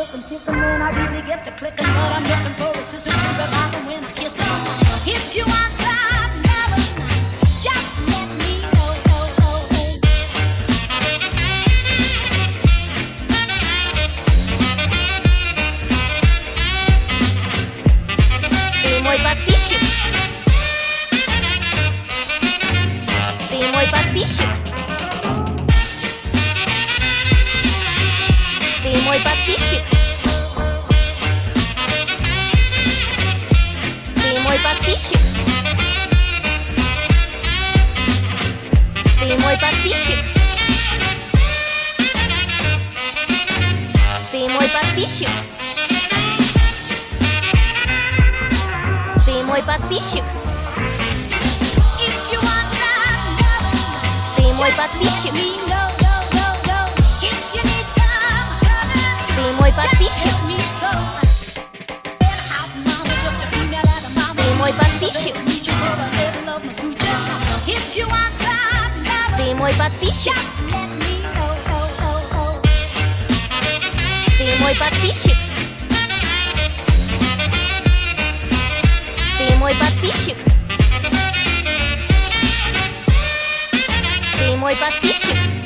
cooking, chicken when I really get to clicking, but I'm looking for a sister to revive and win a kiss. If you want some love, just let me know. Ты мой подписчик. Ты мой подписчик. Ты мой подписчик. Ты мой подписчик. Ты мой подписчик. Ты мой подписчик. Ты мой подписчик. If you want some love, Ты мой подписчик. me know. If you need some loving, Ты мой подписчик. me so. And hot mama, just a female and a mama. Ты мой подписчик. Need you for a little love, my scoocher. If you want some love, Ты мой подписчик. let me know. Ты мой подписчик. Ты мой подписчик. Ты мой подписчик.